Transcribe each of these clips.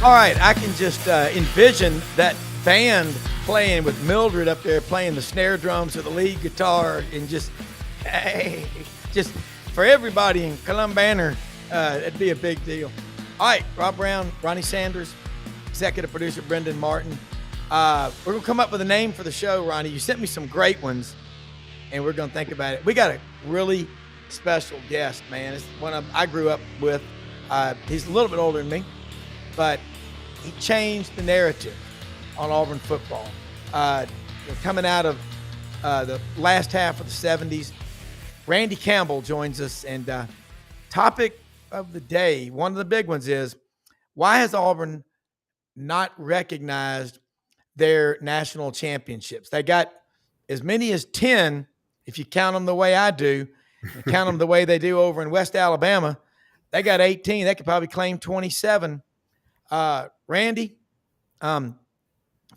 All right, I can just envision that band playing with Mildred up there playing the snare drums or the lead guitar, and just for everybody in Columbanner, it'd be a big deal. All right, Rob Browne, Ronnie Sanders, executive producer Brendan Martin. We're going to come up with a name for the show, Ronnie. You sent me some great ones, and we're going to think about it. We got a really special guest, man. It's one I grew up with. He's a little bit older than me, but he changed the narrative on Auburn football. Coming out of the last half of the 70s, Randy Campbell joins us, and topic of the day, one of the big ones is, why has Auburn not recognized their national championships? They got as many as 10, if you count them the way I do, and count them the way they do over in West Alabama. They got 18. They could probably claim 27. Randy,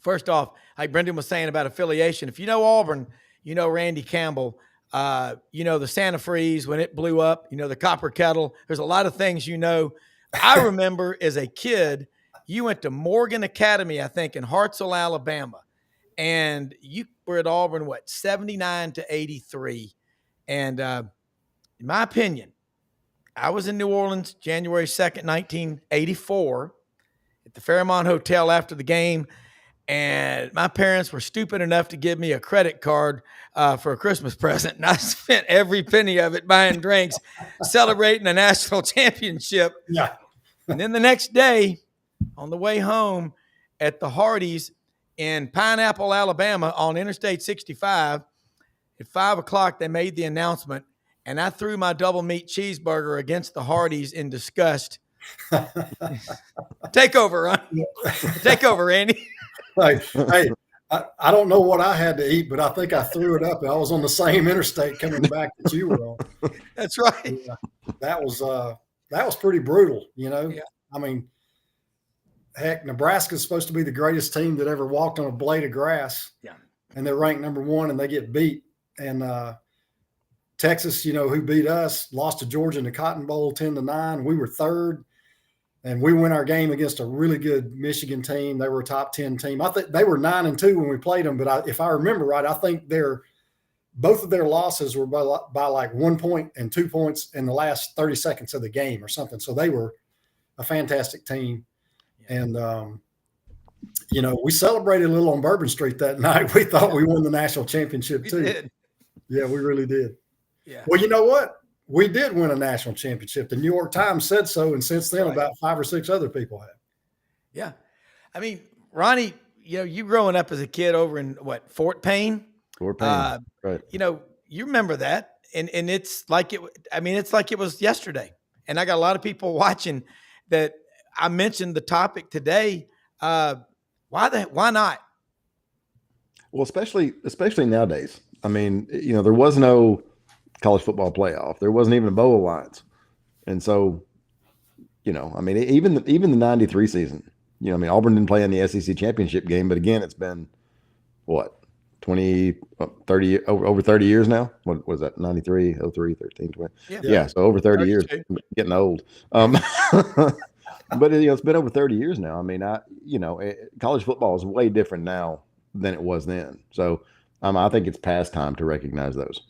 first off, like Brendan was saying about affiliation, if you know Auburn, you know Randy Campbell. You know the Santa Freeze when it blew up, you know the Copper Kettle. There's a lot of things you know. I remember as a kid, you went to Morgan Academy, I think, in Hartselle, Alabama. And you were at Auburn, 79 to 83. And in my opinion, I was in New Orleans January 2nd, 1984 at the Fairmont Hotel after the game. And my parents were stupid enough to give me a credit card for a Christmas present. And I spent every penny of it buying drinks, celebrating a national championship. Yeah. And then the next day, on the way home at the Hardee's in Pineapple, Alabama on Interstate 65, at 5 o'clock, they made the announcement, and I threw my double meat cheeseburger against the Hardee's in disgust. Take over, Ron. Take over, Randy. Hey, I don't know what I had to eat, but I think I threw it up. I was on the same interstate coming back that you were on. That's right. Yeah, that was pretty brutal, you know. Yeah. I mean, heck, Nebraska's supposed to be the greatest team that ever walked on a blade of grass. Yeah. And they're ranked number 1 and they get beat. And Texas, you know, who beat us, lost to Georgia in the Cotton Bowl 10-9. We were 3rd. And we win our game against a really good Michigan team. They were a top 10 team. I think they were 9-2 when we played them. But if I remember right, I think both of their losses were by like 1 point and 2 points in the last 30 seconds of the game or something. So they were a fantastic team. Yeah. And, you know, we celebrated a little on Bourbon Street that night. We thought we won the national championship too. Did. Yeah, we really did. Yeah. Well, you know what? We did win a national championship. The New York Times said so, and since then, about 5 or 6 other people have. Yeah. I mean, Ronnie, you know, you growing up as a kid over in Fort Payne? Fort Payne, right. You know, you remember that, and it's like it's like it was yesterday. And I got a lot of people watching that. I mentioned the topic today. Why not? Well, especially nowadays. I mean, you know, there was no college football playoff. There wasn't even a bowl alliance. And so, you know, I mean, even the 93 season, you know, I mean, Auburn didn't play in the SEC championship game, but again, it's been what, 30 over 30 years now. What was that? 93, 03, 13, 20. Yeah. So over 30 years, getting old. But you know, it's been over 30 years now. I mean, college football is way different now than it was then. So I think it's past time to recognize those.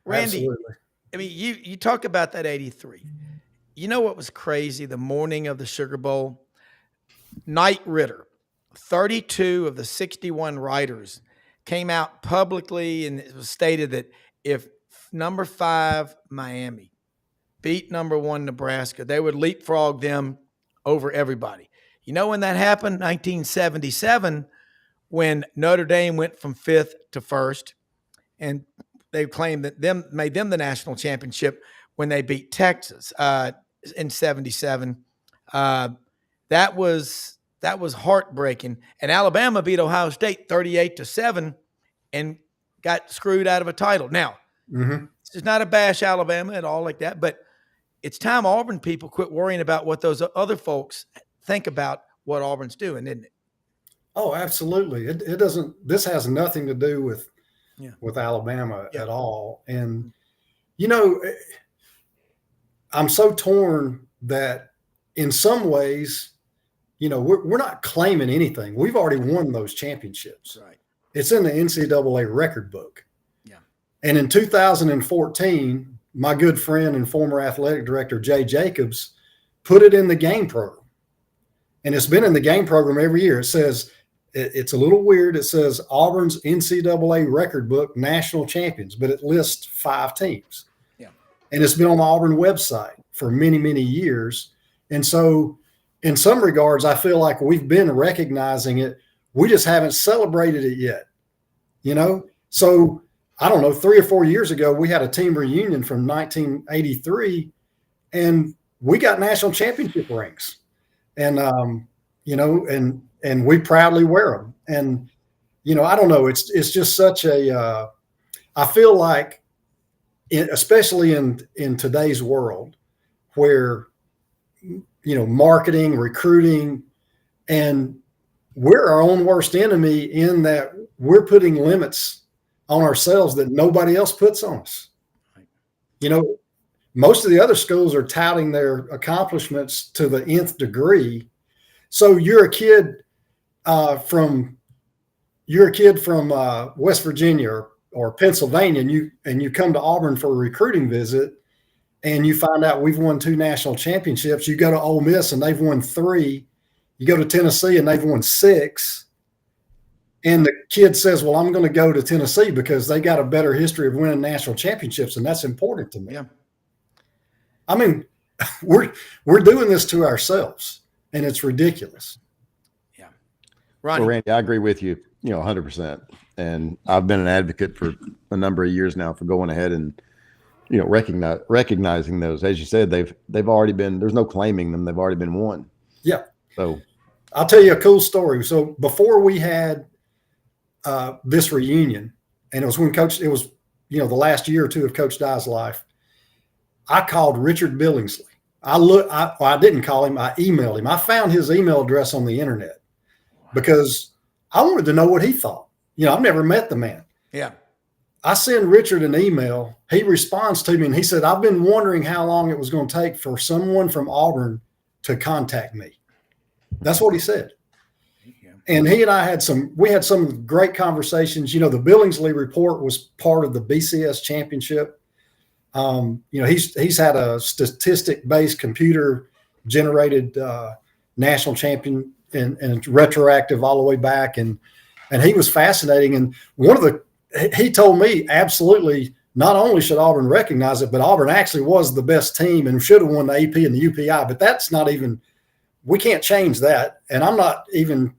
Randy, Absolutely. I mean, you talk about that 83. You know what was crazy? The morning of the Sugar Bowl, Knight Ridder, 32 of the 61 writers came out publicly, and it was stated that if number 5 Miami beat number 1 Nebraska, they would leapfrog them over everybody. You know when that happened? 1977, when Notre Dame went from 5th to 1st, and they claimed that made them the national championship when they beat Texas in 77. That was heartbreaking. And Alabama beat Ohio State 38-7 and got screwed out of a title. Now, It's not a bash Alabama at all like that, but it's time Auburn people quit worrying about what those other folks think about what Auburn's doing, isn't it? Oh, absolutely. It doesn't. This has nothing to do with Alabama at all. And, you know, I'm so torn that in some ways, we're not claiming anything. We've already won those championships. Right. It's in the NCAA record book. Yeah. And in 2014, my good friend and former athletic director, Jay Jacobs, put it in the game program. And it's been in the game program every year. It says, it's a little weird. It says Auburn's NCAA record book national champions, but it lists 5 teams. Yeah. And it's been on the Auburn website for many, many years. And so in some regards, I feel like we've been recognizing it. We just haven't celebrated it yet, So I don't know, 3 or 4 years ago, we had a team reunion from 1983 and we got national championship rings and, and we proudly wear them. And, I don't know, it's just such I feel like, especially in today's world where, marketing, recruiting, and we're our own worst enemy in that we're putting limits on ourselves that nobody else puts on us. Most of the other schools are touting their accomplishments to the nth degree. So you're a kid from West Virginia or Pennsylvania, and you come to Auburn for a recruiting visit, and you find out we've won 2 national championships. You go to Ole Miss and they've won 3. You go to Tennessee and they've won 6. And the kid says, well, I'm going to go to Tennessee because they got a better history of winning national championships. And that's important to me. Yeah. I mean, we're doing this to ourselves and it's ridiculous. Yeah. Ronnie. Well, Randy, I agree with you, 100%. And I've been an advocate for a number of years now for going ahead and, recognizing those. As you said, they've already been, there's no claiming them. They've already been won. Yeah. So I'll tell you a cool story. So before we had this reunion, and it was the last year or two of Coach Dye's life, I called Richard Billingsley. I didn't call him. I emailed him. I found his email address on the internet because I wanted to know what he thought. I've never met the man. Yeah. I send Richard an email. He responds to me and he said, I've been wondering how long it was going to take for someone from Auburn to contact me. That's what he said. Yeah. And he and I had some great conversations. The Billingsley report was part of the BCS championship. He's had a statistic-based computer generated national champion and retroactive all the way back. And he was fascinating. And he told me absolutely not only should Auburn recognize it, but Auburn actually was the best team and should have won the AP and the UPI. But that's not even, we can't change that. And I'm not even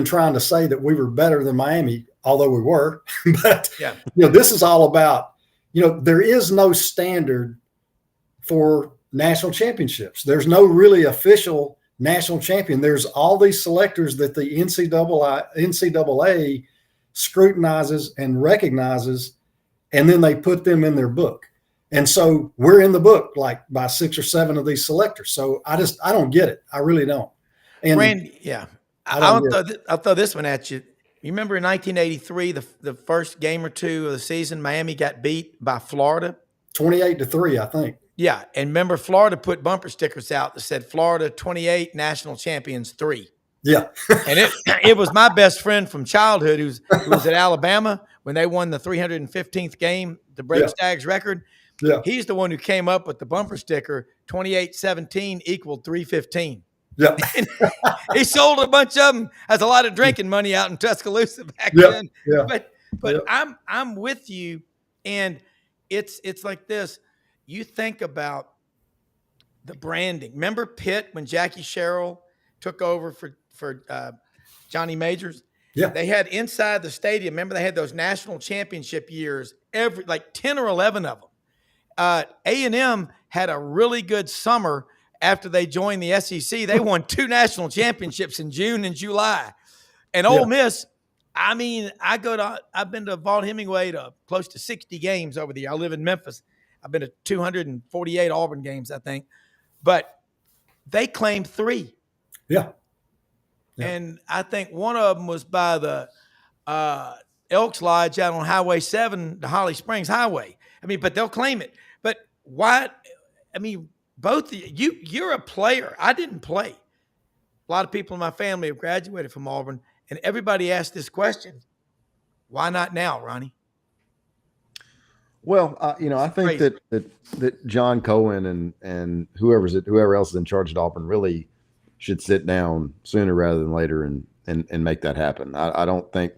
trying to say that we were better than Miami, although we were. But yeah. This is all about, there is no standard for national championships. There's no really official national champion. There's all these selectors that the NCAA scrutinizes and recognizes, and then they put them in their book. And so we're in the book like by 6 or 7 of these selectors. So I don't get it. I really don't. And Randy, yeah. I'll throw this one at you. You remember in 1983, the first game or two of the season, Miami got beat by Florida? 28-3, I think. Yeah. And remember, Florida put bumper stickers out that said Florida 28, national champions 3. Yeah. And it was my best friend from childhood who was at Alabama when they won the 315th game to break Staggs' record. Yeah. He's the one who came up with the bumper sticker 28-17 equaled 315. Yeah. He sold a bunch of them. Has a lot of drinking money out in Tuscaloosa back then. Yeah. But I'm with you, and it's like this. You think about the branding. Remember Pitt when Jackie Sherrill took over for Johnny Majors? Yeah. They had inside the stadium. Remember they had those national championship years, like 10 or 11 of them. A&M had a really good summer after they joined the SEC. They won 2 national championships in June and July. And Ole Miss, I've been to Vaught Hemingway to close to 60 games over the year. I live in Memphis. I've been to 248 Auburn games, I think. But they claimed 3. Yeah. And I think one of them was by the Elks Lodge out on Highway 7, the Holly Springs Highway. But they'll claim it. But why? both of you're a player. I didn't play. A lot of people in my family have graduated from Auburn, and everybody asked this question: why not now, Ronnie? Well, I think that John Cohen and whoever else is in charge at Auburn really should sit down sooner rather than later and make that happen. I don't think,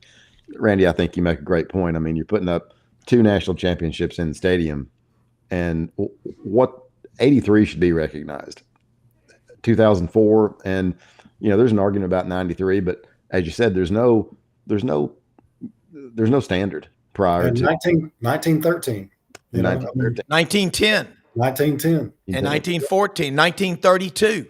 Randy, I think you make a great point. I mean, you're putting up 2 national championships in the stadium, and what 83 should be recognized, 2004, and there's an argument about 93, but as you said, there's no standard prior to 1913, 1910, 1910, and 1914, 1932.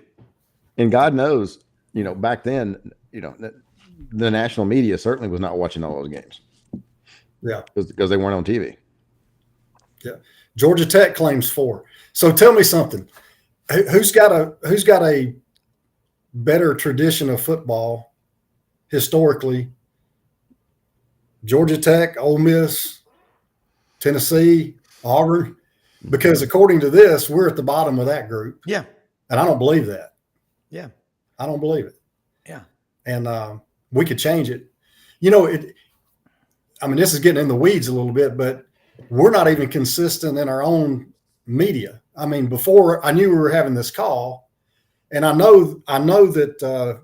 And God knows, back then, the national media certainly was not watching all those games. Yeah, because they weren't on TV. Yeah, Georgia Tech claims 4. So tell me something. Who's got a better tradition of football historically? Georgia Tech, Ole Miss, Tennessee, Auburn? Because according to this, we're at the bottom of that group. Yeah, and I don't believe that. Yeah, I don't believe it. Yeah, and we could change it. I mean, this is getting in the weeds a little bit, but we're not even consistent in our own media. I mean, before I knew we were having this call, and I know that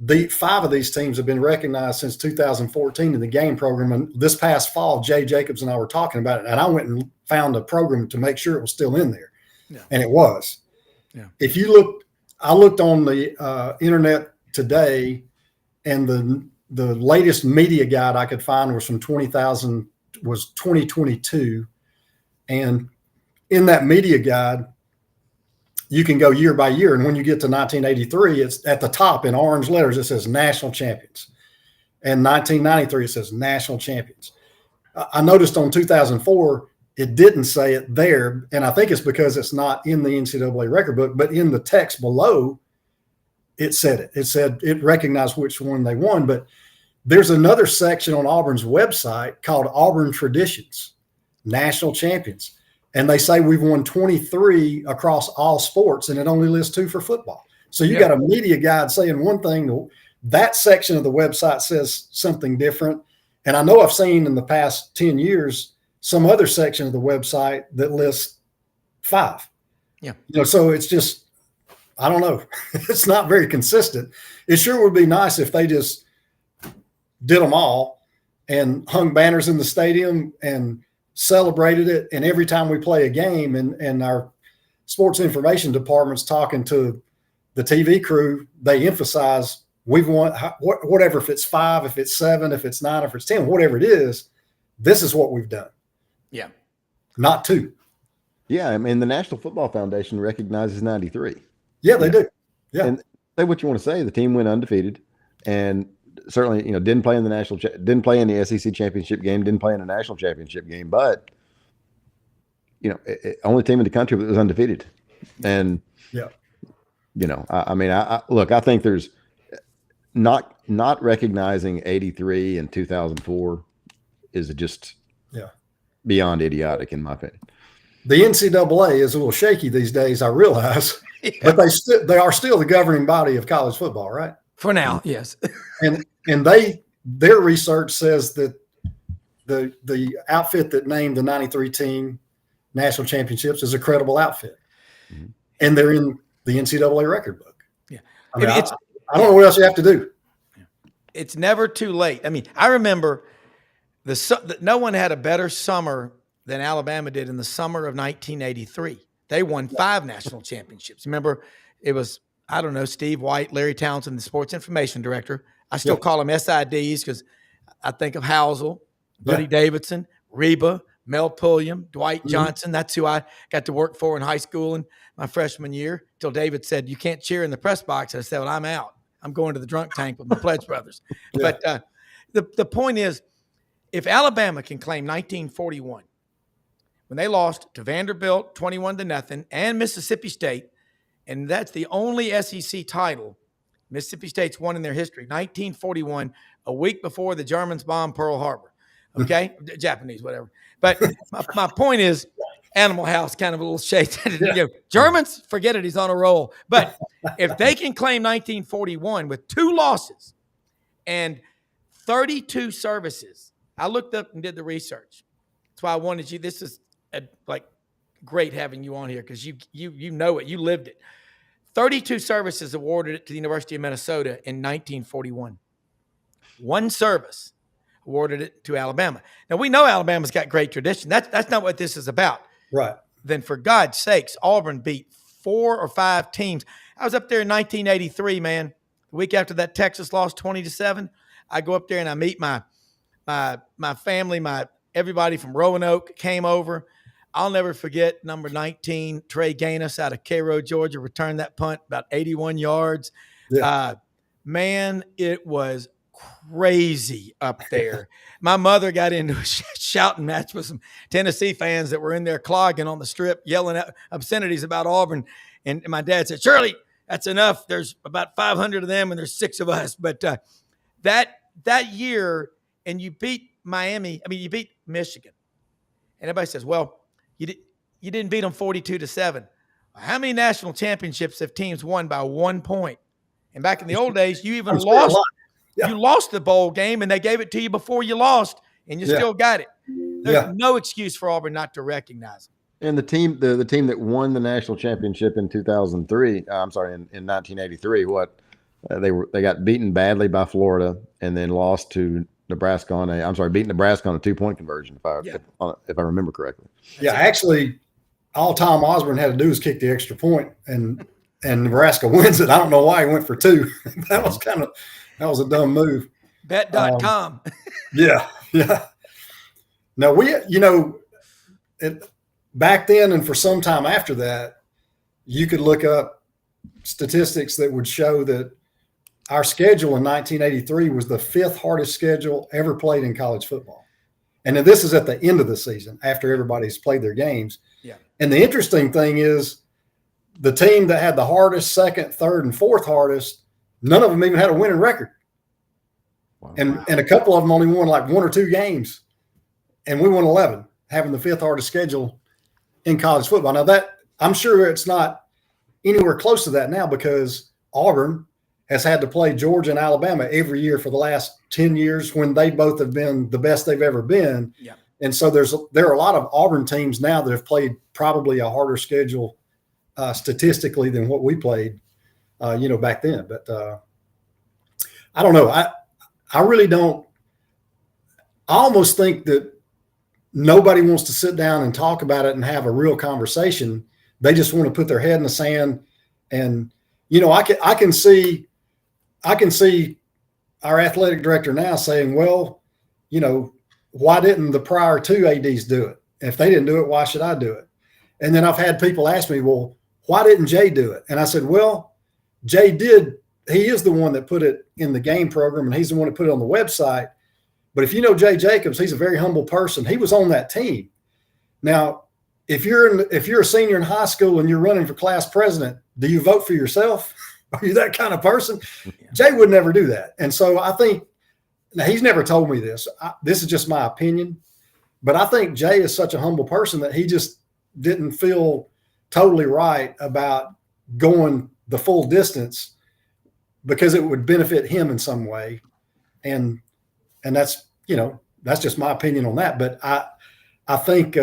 the 5 of these teams have been recognized since 2014 in the game program. And this past fall, Jay Jacobs and I were talking about it, and I went and found a program to make sure it was still in there. Yeah. And it was. Yeah. If you look, I looked on the internet today, and the latest media guide I could find was from 2022. And in that media guide, you can go year by year. And when you get to 1983, it's at the top in orange letters, it says national champions. And 1993, it says national champions. I noticed on 2004, it didn't say it there. And I think it's because it's not in the NCAA record book, but in the text below, it said it. It said it recognized which one they won. But there's another section on Auburn's website called Auburn Traditions, National Champions. And they say we've won 23 across all sports, and it only lists 2 for football. So you got a media guide saying one thing. That section of the website says something different. And I know I've seen in the past 10 years some other section of the website that lists 5. Yeah. So it's just, I don't know. It's not very consistent. It sure would be nice if they just did them all and hung banners in the stadium and celebrated it. And every time we play a game, and our sports information department's talking to the TV crew, they emphasize we've won whatever, if it's 5, if it's 7, if it's 9, if it's 10, whatever it is, this is what we've done. Yeah. Not 2. Yeah. I mean, the National Football Foundation recognizes 93. Yeah, they do. Yeah. And say what you want to say. The team went undefeated, and certainly, didn't play in the SEC championship game, didn't play in a national championship game, but only team in the country that was undefeated. And I think there's not recognizing 83 and 2004 is just beyond idiotic, in my opinion. The NCAA is a little shaky these days, I realize, but they are still the governing body of college football, right? For now, yes. And their research says that the outfit that named the 93 team national championships is a credible outfit. Mm-hmm. And they're in the NCAA record book. Yeah. I mean, I don't know what else you have to do. It's never too late. I mean, I remember no one had a better summer than Alabama did in the summer of 1983. They won 5 national championships. Remember, it was, I don't know, Steve White, Larry Townsend, the sports information director. I still call them SIDs because I think of Housel, Buddy Davidson, Reba, Mel Pulliam, Dwight Johnson. That's who I got to work for in high school in my freshman year, till David said, "You can't cheer in the press box." I said, "Well, I'm out. I'm going to the drunk tank with my Pledge brothers." Yeah. But the point is, if Alabama can claim 1941, when they lost to Vanderbilt 21-0 and Mississippi State, and that's the only SEC title Mississippi State's won in their history, 1941, a week before the Germans bombed Pearl Harbor. Okay? Japanese, whatever. But my point is, Animal House kind of a little shade. Germans, forget it. He's on a roll. But if they can claim 1941 with 2 losses and 32 services, I looked up and did the research. That's why I wanted you. This is great having you on here because you know it. You lived it. 32 services awarded it to the University of Minnesota in 1941. 1 service awarded it to Alabama. Now, we know Alabama's got great tradition. That's not what this is about. Right. Then, for God's sakes, Auburn beat 4 or 5 teams. I was up there in 1983, man. The week after that Texas lost 20-7, I go up there and I meet my family, everybody from Roanoke came over. I'll never forget number 19, Trey Gaines out of Cairo, Georgia, returned that punt about 81 yards. Yeah. Man, it was crazy up there. My mother got into a shouting match with some Tennessee fans that were in there clogging on the strip, yelling at obscenities about Auburn. And my dad said, "Shirley, that's enough. There's about 500 of them and there's 6 of us." But that year, and you beat Miami. I mean, you beat Michigan. And everybody says, "Well, you didn't beat them 42-7. How many national championships have teams won by 1 point? And back in the old days, you even lost. Yeah. You lost the bowl game, and they gave it to you before you lost, and you still got it. There's no excuse for Auburn not to recognize it. And the team that won the national championship in 2003, in 1983, they got beaten badly by Florida, and then lost to Nebraska beating Nebraska on a 2-point conversion, if I remember correctly. Yeah, actually, all Tom Osborne had to do was kick the extra point, and Nebraska wins it. I don't know why he went for 2. That was a dumb move. Bet.com. Yeah. Now back then and for some time after that, you could look up statistics that would show that our schedule in 1983 was the 5th hardest schedule ever played in college football. And then this is at the end of the season after everybody's played their games. Yeah. And the interesting thing is the team that had the hardest, 2nd, 3rd, and 4th hardest, none of them even had a winning record. Wow. And a couple of them only won like 1 or 2 games. And we won 11, having the 5th hardest schedule in college football. Now I'm sure it's not anywhere close to that now because Auburn has had to play Georgia and Alabama every year for the last 10 years when they both have been the best they've ever been. Yeah. And so there are a lot of Auburn teams now that have played probably a harder schedule statistically than what we played, back then. But I don't know. I really don't. I almost think that nobody wants to sit down and talk about it and have a real conversation. They just want to put their head in the sand. And, I can see our athletic director now saying, well, why didn't the prior 2 ADs do it? If they didn't do it, why should I do it? And then I've had people ask me, well, why didn't Jay do it? And I said, well, Jay did. He is the one that put it in the game program, and he's the one that put it on the website. But if you know Jay Jacobs, he's a very humble person. He was on that team. Now, if you're a senior in high school and you're running for class president, do you vote for yourself? Are you that kind of person? Yeah. Jay would never do that. And so I think – now, he's never told me this. This is just my opinion. But I think Jay is such a humble person that he just didn't feel totally right about going the full distance because it would benefit him in some way. And that's, that's just my opinion on that. But I think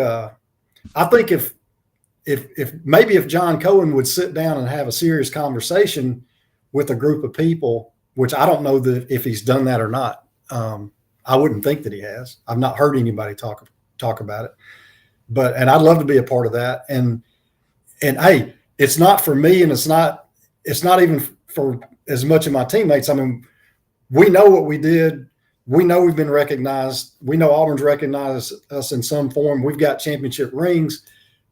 if John Cohen would sit down and have a serious conversation with a group of people, which I don't know if he's done that or not. I wouldn't think that he has. I've not heard anybody talk about it, and I'd love to be a part of that. And hey, it's not for me, and it's not even for as much of my teammates. I mean, we know what we did. We know we've been recognized. We know Auburn's recognized us in some form. We've got championship rings,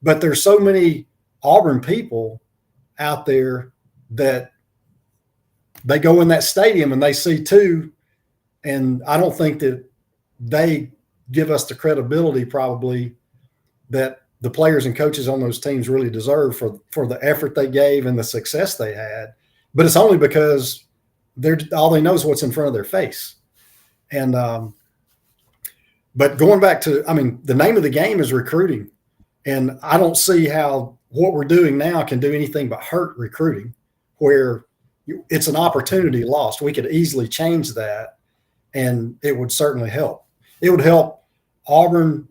but there's so many Auburn people out there that they go in that stadium and they see 2. And I don't think that they give us the credibility probably that the players and coaches on those teams really deserve for the effort they gave and the success they had. But it's only because all they know is what's in front of their face. And but going back to, the name of the game is recruiting. And I don't see how what we're doing now can do anything but hurt recruiting, where it's an opportunity lost. We could easily change that, and it would certainly help. It would help Auburn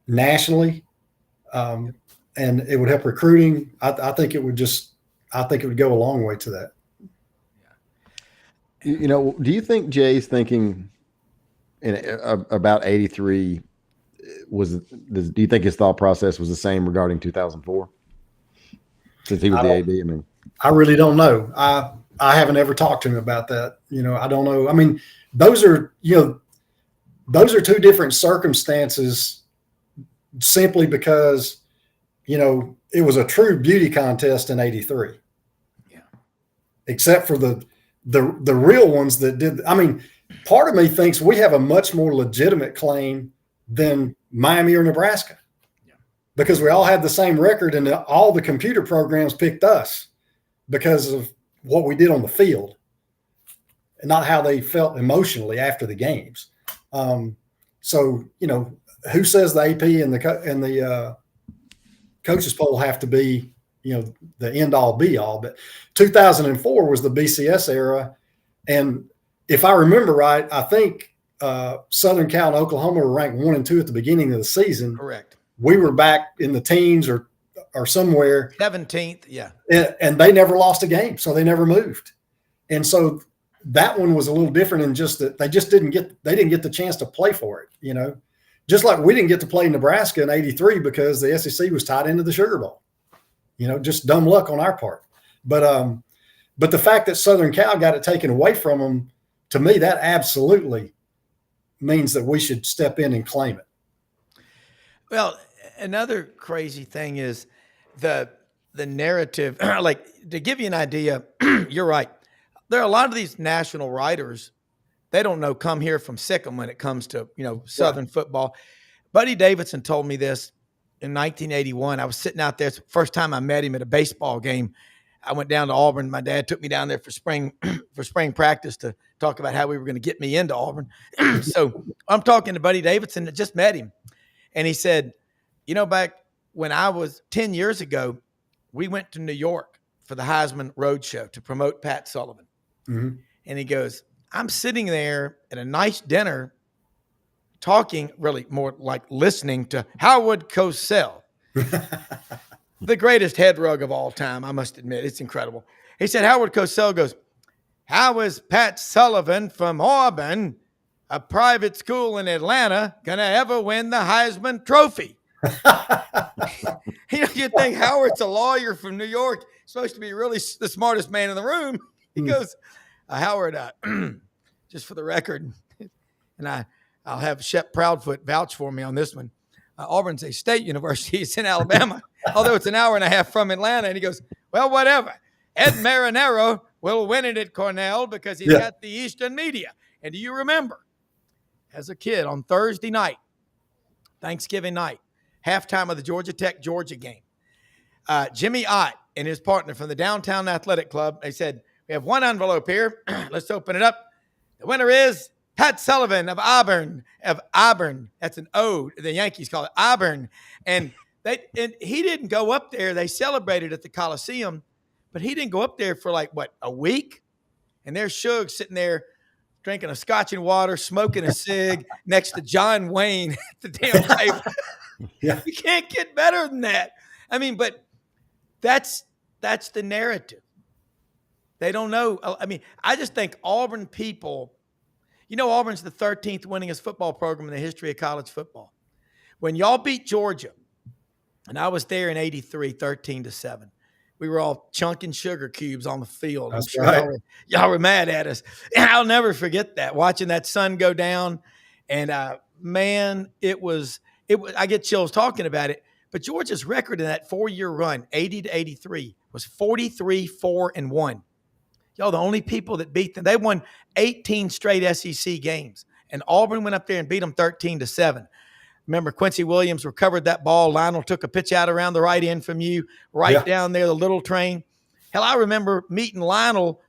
nationally, and it would help recruiting. I think it would go a long way to that. Do you think Jay's thinking about 83 do you think his thought process was the same regarding 2004? Since he was the AD, I mean, I really don't know. I haven't ever talked to him about that. I don't know. I mean, those are two different circumstances, simply because, it was a true beauty contest in 83. Yeah. Except for the real ones that did. I mean, part of me thinks we have a much more legitimate claim than Miami or Nebraska, because we all had the same record, and all the computer programs picked us because of what we did on the field and not how they felt emotionally after the games. So, who says the AP and the coaches poll have to be, the end all be all? But 2004 was the BCS era. And if I remember right, I think Southern Cal and Oklahoma were ranked 1 and 2 at the beginning of the season. Correct. We were back in the teens or somewhere. 17th, yeah. And they never lost a game, so they never moved. And so that one was a little different in just that they didn't get the chance to play for it, Just like we didn't get to play Nebraska in 83 because the SEC was tied into the Sugar Bowl. Just dumb luck on our part. But the fact that Southern Cal got it taken away from them, to me, that absolutely means that we should step in and claim it. Well, another crazy thing is the narrative. Like, to give you an idea, you're right. There are a lot of these national writers, they don't know come here from Sikkim when it comes to, Southern football. Buddy Davidson told me this in 1981. I was sitting out there. It's the first time I met him at a baseball game. I went down to Auburn. My dad took me down there for spring practice to talk about how we were going to get me into Auburn. So I'm talking to Buddy Davidson. I just met him. And he said, back when I was 10 years ago, we went to New York for the Heisman Roadshow to promote Pat Sullivan. Mm-hmm. And he goes, I'm sitting there at a nice dinner talking, really more like listening to Howard Cosell, the greatest head rug of all time. I must admit, it's incredible. He said, Howard Cosell goes, how is Pat Sullivan from Auburn, a private school in Atlanta, going to ever win the Heisman Trophy? You think Howard's a lawyer from New York, supposed to be really the smartest man in the room. He goes, Howard, just for the record, and I'll have Shep Proudfoot vouch for me on this one. Auburn's a state university. It's in Alabama, although it's an hour and a half from Atlanta. And he goes, well, whatever. Ed Marinero will win it at Cornell because he's got the Eastern media. And do you remember, as a kid on Thursday night, Thanksgiving night, halftime of the Georgia Tech-Georgia game, Jimmy Ott and his partner from the Downtown Athletic Club, they said, we have one envelope here. Let's open it up. The winner is Pat Sullivan of Auburn. That's an O. The Yankees call it Auburn. And he didn't go up there. They celebrated at the Coliseum, but he didn't go up there for a week? And there's Suge sitting there drinking a scotch and water, smoking a cig next to John Wayne at the damn table. Yeah. You can't get better than that. I mean, but that's the narrative. They don't know. I mean, I just think Auburn people, Auburn's the 13th winningest football program in the history of college football. When y'all beat Georgia, and I was there in 83, 13-7, we were all chunking sugar cubes on the field. That's I'm sure right. y'all were mad at us. And I'll never forget that, watching that sun go down. And, man, I get chills talking about it. But Georgia's record in that 4-year run, 80-83, was 43-4-1. Y'all, the only people that beat them, they won 18 straight SEC games. And Auburn went up there and beat them 13-7. Remember, Quincy Williams recovered that ball. Lionel took a pitch out around the right end from you, down there, the little train. Hell, I remember meeting Lionel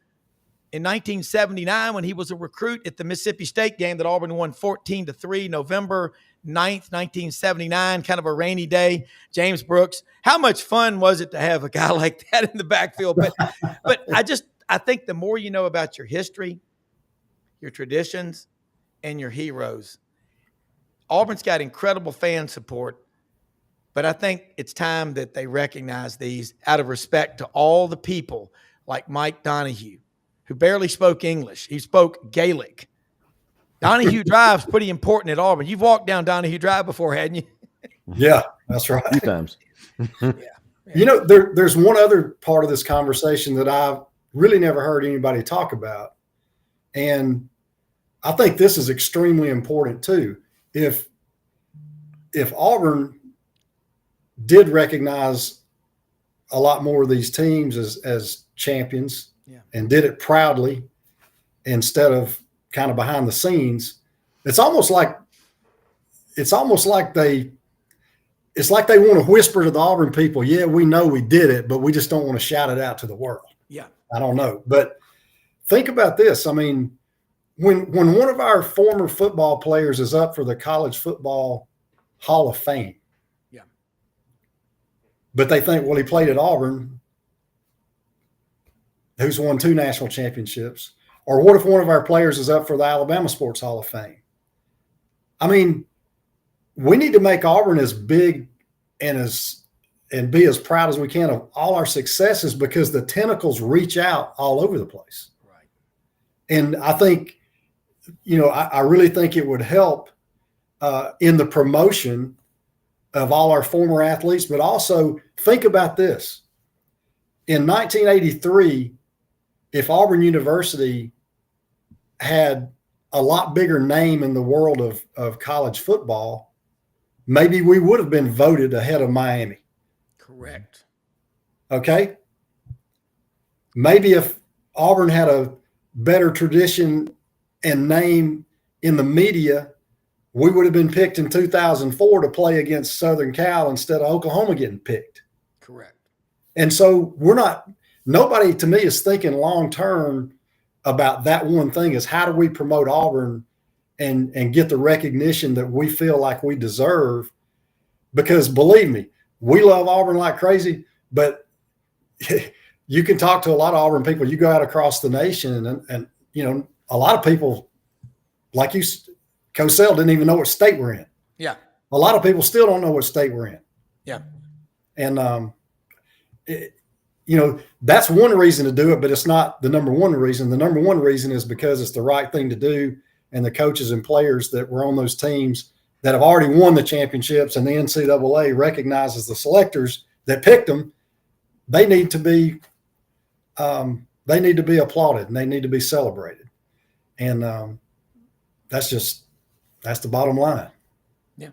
in 1979 when he was a recruit at the Mississippi State game that Auburn won 14-3, November 9th, 1979, kind of a rainy day. James Brooks. How much fun was it to have a guy like that in the backfield? But I think the more you know about your history, your traditions, and your heroes, Auburn's got incredible fan support. But I think it's time that they recognize these out of respect to all the people like Mike Donahue, who barely spoke English. He spoke Gaelic. Donahue Drive's pretty important at Auburn. You've walked down Donahue Drive before, hadn't you? Yeah, that's right. A few times. Yeah. You know, there's one other part of this conversation that I've really never heard anybody talk about. And I think this is extremely important too. If Auburn did recognize a lot more of these teams as champions, and did it proudly instead of kind of behind the scenes, it's almost like they want to whisper to the Auburn people, yeah, we know we did it, but we just don't want to shout it out to the world. Yeah. I don't know. But think about this. I mean, when one of our former football players is up for the College Football Hall of Fame, but they think, well, he played at Auburn, who's won 2 national championships. Or what if one of our players is up for the Alabama Sports Hall of Fame? I mean, we need to make Auburn as big and be as proud as we can of all our successes, because the tentacles reach out all over the place. Right. And I think, you know, I really think it would help in the promotion of all our former athletes, but also think about this. In 1983, if Auburn University had a lot bigger name in the world of college football, maybe we would have been voted ahead of Miami. Correct. Okay. Maybe if Auburn had a better tradition and name in the media, we would have been picked in 2004 to play against Southern Cal instead of Oklahoma getting picked. Correct. And so nobody to me is thinking long-term about that one thing, is how do we promote Auburn and get the recognition that we feel like we deserve? Because believe me, we love Auburn like crazy, but you can talk to a lot of Auburn people. You go out across the nation and you know, a lot of people like you, Cosell, didn't even know what state we're in. Yeah. A lot of people still don't know what state we're in. Yeah. And, you know, that's one reason to do it, but it's not the number one reason. The number one reason is because it's the right thing to do. And the coaches and players that were on those teams that have already won the championships, and the NCAA recognizes the selectors that picked them, they need to be applauded and they need to be celebrated. And that's the bottom line. Yeah.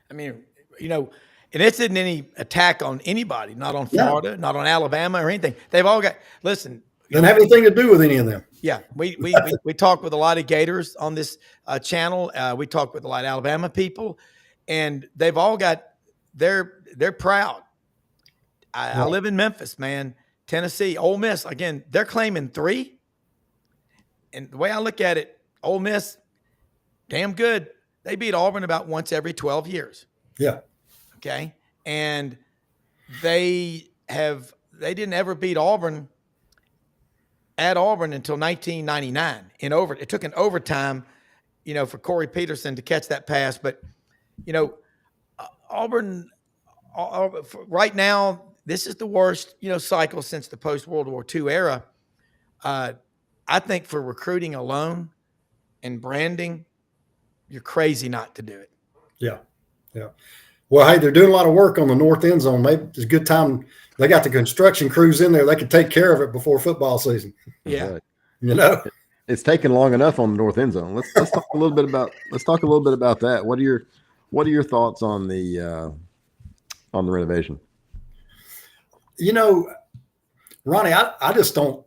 I mean, you know, and this isn't any attack on anybody, not on Florida, not on Alabama or anything. They've all got, listen. Doesn't have anything to do with any of them. Yeah. We talk with a lot of Gators on this channel. We talk with a lot of Alabama people, and they've all got, they're proud. I live in Memphis, man. Tennessee, Ole Miss, again, they're claiming 3. And the way I look at it, Ole Miss, damn good. They beat Auburn about once every 12 years. Yeah. Okay. And they didn't ever beat Auburn at Auburn until 1999 it took an overtime, you know, for Corey Peterson to catch that pass. But, you know, Auburn right now, this is the worst, you know, cycle since the post-World War II era. I think for recruiting alone and branding, you're crazy not to do it. Yeah. Yeah. Well, hey, they're doing a lot of work on the north end zone. Maybe it's a good time. They got the construction crews in there. They could take care of it before football season. Yeah. Right. You know, it's taken long enough on the north end zone. Let's talk a little bit about that. What are your thoughts on the renovation? You know, Ronnie, I just don't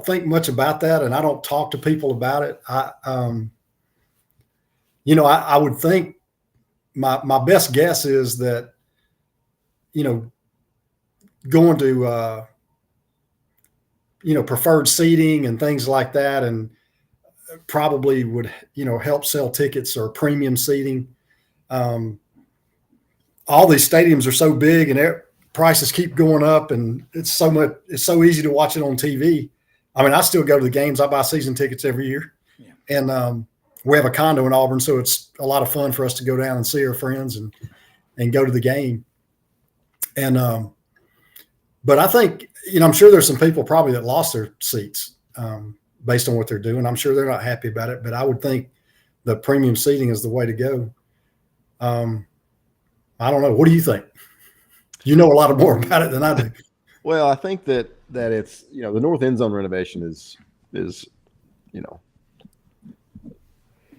think much about that, and I don't talk to people about it. I would think my best guess is that, you know, going to, preferred seating and things like that, and probably would, you know, help sell tickets or premium seating. All these stadiums are so big and prices keep going up, and it's so easy to watch it on TV. I mean, I still go to the games. I buy season tickets every year. Yeah. And we have a condo in Auburn, so it's a lot of fun for us to go down and see our friends and go to the game. And but I think, I'm sure there's some people probably that lost their seats based on what they're doing. I'm sure they're not happy about it, but I would think the premium seating is the way to go. I don't know. What do you think? You know a lot more about it than I do. Well, I think that it's, the north end zone renovation is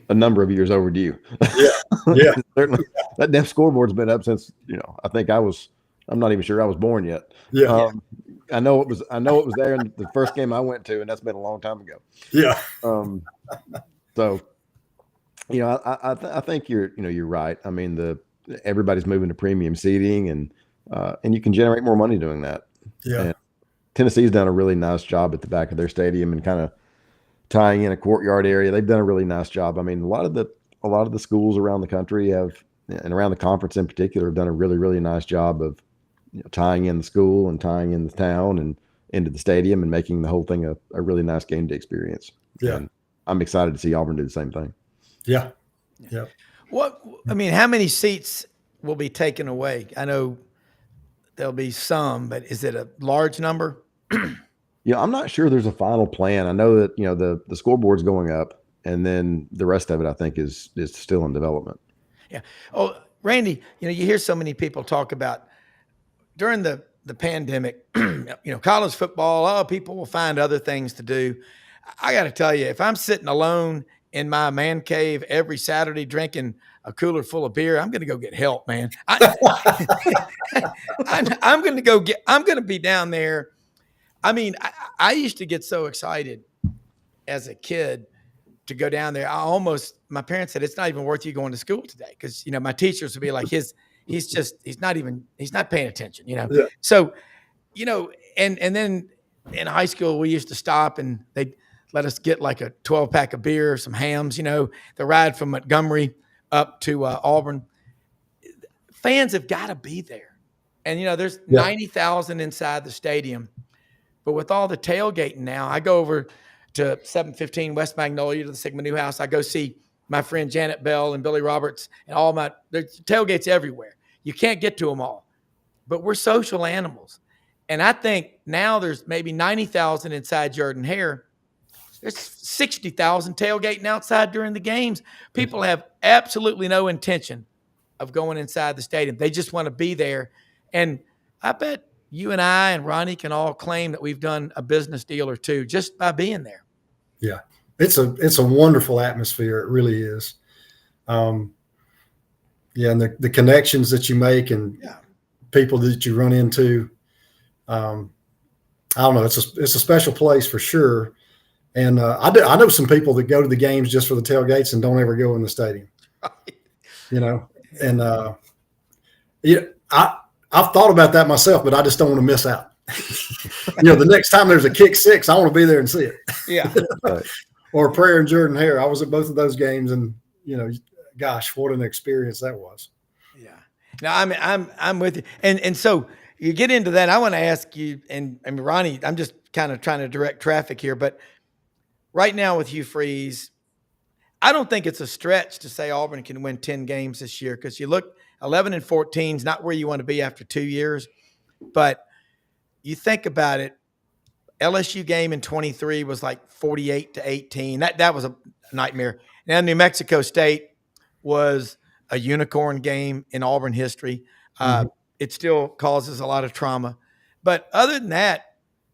a number of years overdue. Yeah. Yeah. Certainly. That damn scoreboard's been up since, I think I'm not even sure I was born yet. Yeah. I know it was there in the first game I went to, and that's been a long time ago. Yeah. So, I think you're right. I mean, everybody's moving to premium seating, and you can generate more money doing that. Yeah. And Tennessee's done a really nice job at the back of their stadium and kind of tying in a courtyard area. They've done a really nice job. I mean, a lot of the schools around the country and around the conference in particular, have done a really, really nice job of tying in the school and tying in the town and into the stadium and making the whole thing a really nice game day experience. Yeah. And I'm excited to see Auburn do the same thing. Yeah. Yeah. How many seats will be taken away? I know there'll be some, but is it a large number? I'm not sure there's a final plan. I know that, the scoreboard's going up, and then the rest of it, I think, is still in development. Yeah. Oh, Randy, you hear so many people talk about during the pandemic, college football, people will find other things to do. I got to tell you, if I'm sitting alone in my man cave every Saturday drinking a cooler full of beer, I'm going to go get help, man. I'm going to be down there. I mean, I used to get so excited as a kid to go down there. My parents said, it's not even worth you going to school today. Cause my teachers would be like, he's not paying attention, Yeah. So, and then in high school, we used to stop and they'd let us get like a 12-pack of beer, some hams, the ride from Montgomery up to Auburn. Fans have got to be there. And, there's 90,000 inside the stadium. But with all the tailgating now, I go over to 715 West Magnolia to the Sigma Newhouse. I go see my friend Janet Bell and Billy Roberts and there's tailgates everywhere. You can't get to them all. But we're social animals. And I think now there's maybe 90,000 inside Jordan-Hare. There's 60,000 tailgating outside during the games. People have absolutely no intention of going inside the stadium. They just want to be there. And I bet you and I and Ronnie can all claim that we've done a business deal or two just by being there. Yeah. It's a wonderful atmosphere. It really is. And the connections that you make and people that you run into, I don't know. It's a special place for sure. And I know some people that go to the games just for the tailgates and don't ever go in the stadium. And I've thought about that myself, but I just don't want to miss out. The next time there's a kick six, I want to be there and see it. Yeah. Or Prayer and Jordan-Hare. I was at both of those games, and gosh, what an experience that was. Yeah. Now I'm with you, and so you get into that. I want to ask you, and Ronnie, I'm just kind of trying to direct traffic here, but right now with Hugh Freeze, I don't think it's a stretch to say Auburn can win 10 games this year because you look 11-14 is not where you want to be after 2 years, but you think about it. LSU game in 23 was like 48-18. That was a nightmare. Now New Mexico State was a unicorn game in Auburn history. It still causes a lot of trauma. But other than that,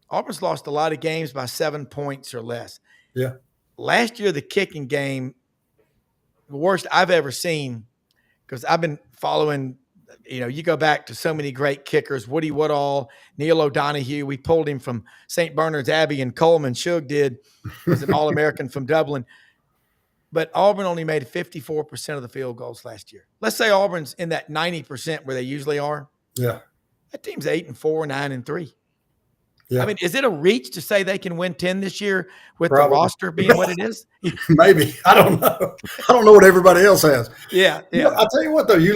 Auburn's lost a lot of games by 7 points or less. Yeah. Last year, the kicking game, the worst I've ever seen, because I've been following, you go back to so many great kickers, Woody Woodall, Neil O'Donohue. We pulled him from St. Bernard's Abbey and Coleman. Shug did, was an All-American from Dublin. But Auburn only made 54% of the field goals last year. Let's say Auburn's in that 90% where they usually are. Yeah. That team's 8-4, 9-3. Yeah. I mean, is it a reach to say they can win 10 this year with Probably. the roster being what it is? Maybe. I don't know. I don't know what everybody else has. Yeah. You know, I'll tell you what, though, you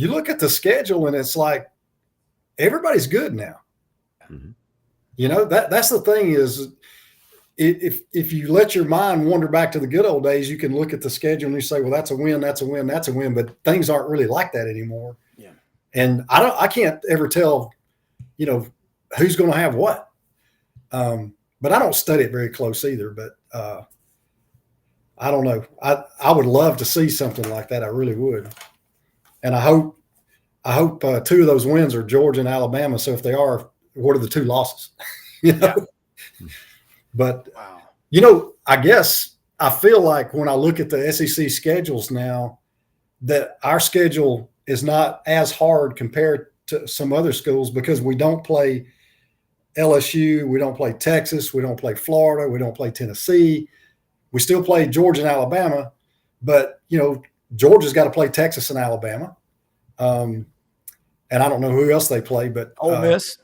look at the schedule and it's like everybody's good now. Mhm. You know, that's the thing is if you let your mind wander back to the good old days, you can look at the schedule and you say, well, that's a win, that's a win, that's a win. But things aren't really like that anymore. Yeah. And I can't ever tell, you know, who's going to have what. But I don't study it very close either. But I don't know. I would love to see something like that. I really would. And I hope two of those wins are Georgia and Alabama. So if they are, what are the two losses? You know? Yeah. But, Wow. you know, I guess I feel like when I look at the SEC schedules now, that our schedule is not as hard compared to some other schools because we don't play LSU, we don't play Texas, we don't play Florida, we don't play Tennessee. We still play Georgia and Alabama, but, you know, Georgia's got to play Texas and Alabama. And I don't know who else they play, but Ole Miss.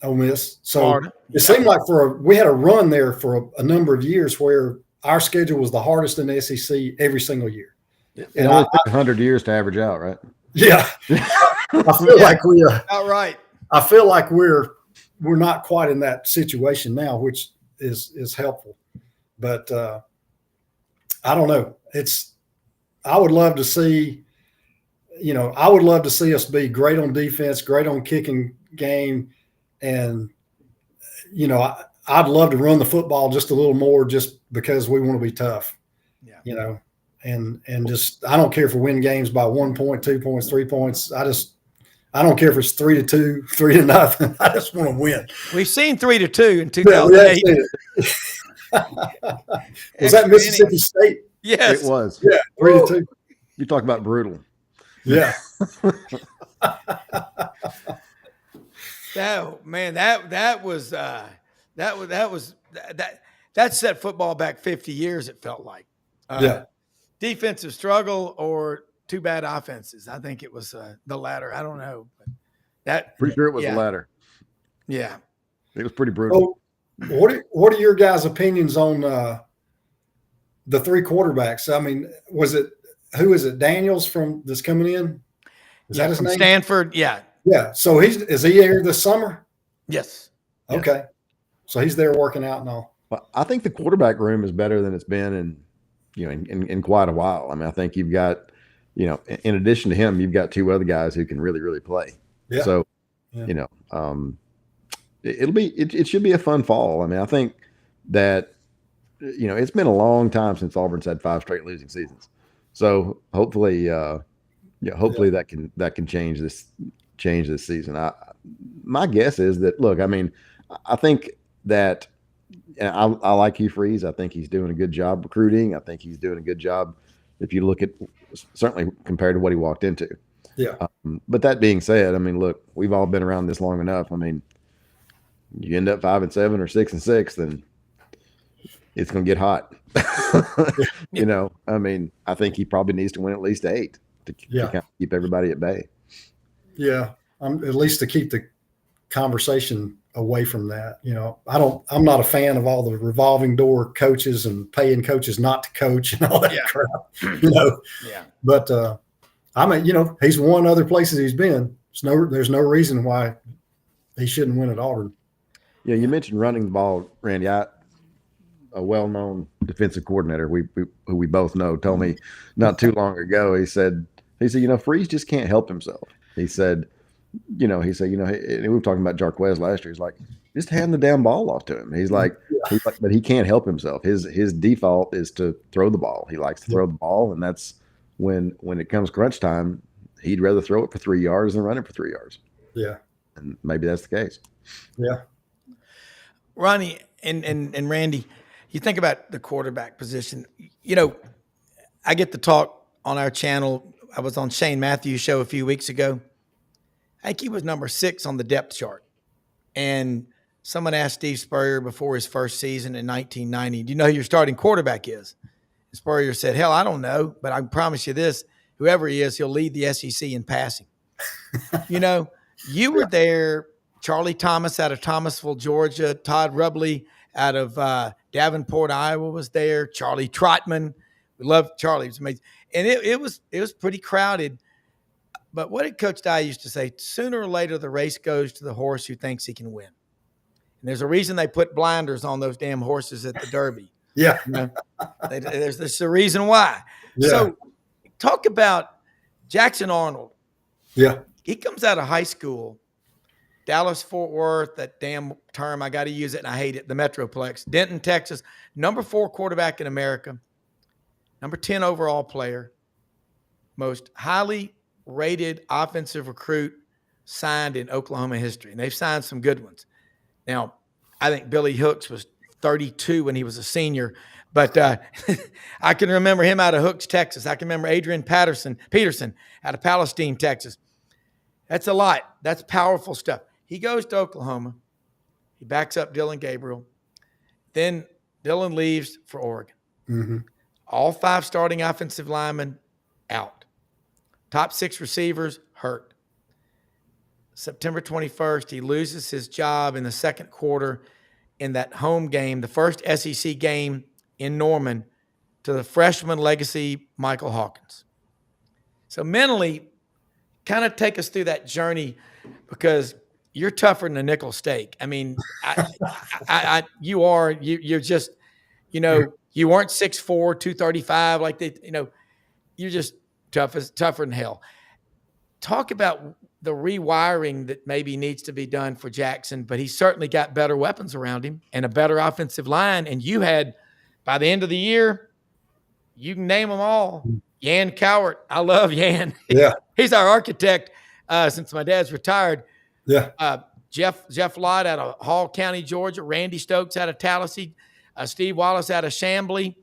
Ole Miss. So Florida. It seemed like we had a run there for a number of years where our schedule was the hardest in the SEC every single year. It only took 100 years to average out, right? Yeah. I feel like outright. I feel like we're not quite in that situation now, which is helpful. But I don't know. I would love to see us be great on defense, great on kicking game. And, you know, I'd love to run the football just a little more just because we want to be tough, you know, and just, I don't care if we win games by 1 point, 2 points, 3 points. I don't care if it's 3-2, 3-0. I just want to win. We've seen 3-2 in 2008. Was that Mississippi State? Yes. It was. Yeah, 3-2. You talk about brutal. Yeah. That set football back 50 years. It felt like defensive struggle or two bad offenses. I think it was the latter. I don't know, but Pretty sure it was the latter. Yeah, it was pretty brutal. So what are your guys' opinions on the three quarterbacks? I mean, who is it? Daniels that's coming in? Is that his name? Stanford. Yeah. Yeah. So is he here this summer? Yes. Okay. So he's there working out and all. Well, I think the quarterback room is better than it's been in quite a while. I mean, I think you've got, you know, in addition to him, you've got two other guys who can really, really play. Yeah. So, you know, it should be a fun fall. I mean, I think that, you know, it's been a long time since Auburn's had 5 straight losing seasons. So hopefully, that can change this season. My guess is that, look, I mean, I think that, and I like Hugh Freeze. I think he's doing a good job recruiting. I think he's doing a good job if you look at, certainly compared to what he walked into. Yeah. But that being said, I mean, look, we've all been around this long enough. I mean, you end up 5-7 or 6-6, then it's going to get hot. You know, I mean, I think he probably needs to win at least 8 to kind of keep everybody at bay. Yeah. At least to keep the conversation away from that. You know, I'm not a fan of all the revolving door coaches and paying coaches not to coach and all that crap, you know? Yeah. But, I mean, you know, he's won other places he's been. There's no reason why he shouldn't win at Auburn. Yeah. You mentioned running the ball, Randy. A well-known defensive coordinator who we both know told me not too long ago, he said, you know, Freeze just can't help himself. He said, you know, and we were talking about Jarquez last year. He's like, just hand the damn ball off to him. He's like, but he can't help himself. His default is to throw the ball. He likes to throw the ball, and that's when it comes crunch time, he'd rather throw it for 3 yards than run it for 3 yards. Yeah, and maybe that's the case. Yeah, Ronnie and Randy, you think about the quarterback position. You know, I get to talk on our channel. I was on Shane Matthews' show a few weeks ago. I think he was number 6 on the depth chart. And someone asked Steve Spurrier before his first season in 1990, do you know who your starting quarterback is? And Spurrier said, hell, I don't know, but I can promise you this, whoever he is, he'll lead the SEC in passing. You know, you were there Charlie Thomas out of Thomasville, Georgia. Todd Rubley out of Davenport, Iowa was there. Charlie Trotman. We loved Charlie. It was amazing. And it was pretty crowded. But what did Coach Dye used to say? Sooner or later, the race goes to the horse who thinks he can win. And there's a reason they put blinders on those damn horses at the Derby. Yeah. You know? There's a reason why. Yeah. So talk about Jackson Arnold. Yeah. He comes out of high school, Dallas-Fort Worth, that damn term, I got to use it and I hate it, the Metroplex. Denton, Texas, number 4 quarterback in America, number 10 overall player, most highly rated offensive recruit signed in Oklahoma history. And they've signed some good ones. Now, I think Billy Hooks was 32 when he was a senior, but I can remember him out of Hooks, Texas. I can remember Adrian Peterson out of Palestine, Texas. That's a lot. That's powerful stuff. He goes to Oklahoma. He backs up Dylan Gabriel. Then Dylan leaves for Oregon. Mm-hmm. All 5 starting offensive linemen out. Top 6 receivers hurt. September 21st, he loses his job in the second quarter in that home game, the first SEC game in Norman, to the freshman legacy Michael Hawkins. So mentally, kind of take us through that journey, because you're tougher than a nickel steak. I mean, you're just, you weren't 6'4", 235 like they, you're just tougher than hell. Talk about the rewiring that maybe needs to be done for Jackson, but he's certainly got better weapons around him and a better offensive line. And you had, by the end of the year, you can name them all. Yan Cowart. I love Yan. Yeah. He's our architect since my dad's retired. Yeah. Jeff Lott out of Hall County, Georgia. Randy Stokes out of Tallahassee. Steve Wallace out of Chamblee.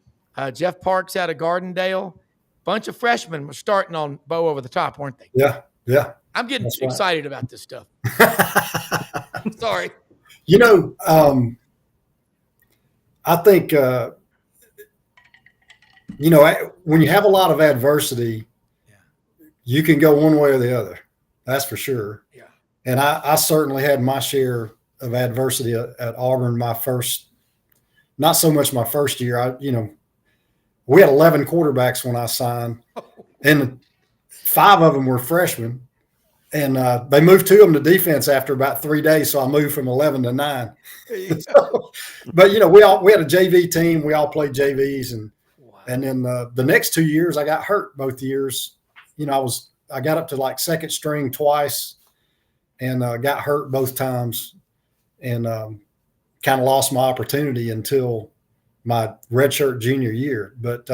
Jeff Parks out of Gardendale. Bunch of freshmen were starting on Bo over the top, weren't they? Yeah. Yeah. I'm getting That's excited about this stuff. Sorry. I think, when you have a lot of adversity, you can go one way or the other. That's for sure. Yeah. And I certainly had my share of adversity at Auburn. Not so much my first year. We had 11 quarterbacks when I signed, and 5 of them were freshmen. And they moved 2 of them to defense after about 3 days, so I moved from 11 to 9. But we had a JV team. We all played JVs, and then the next 2 years I got hurt both years. I got up to like second string twice, and got hurt both times, and kind of lost my opportunity until my redshirt junior year. But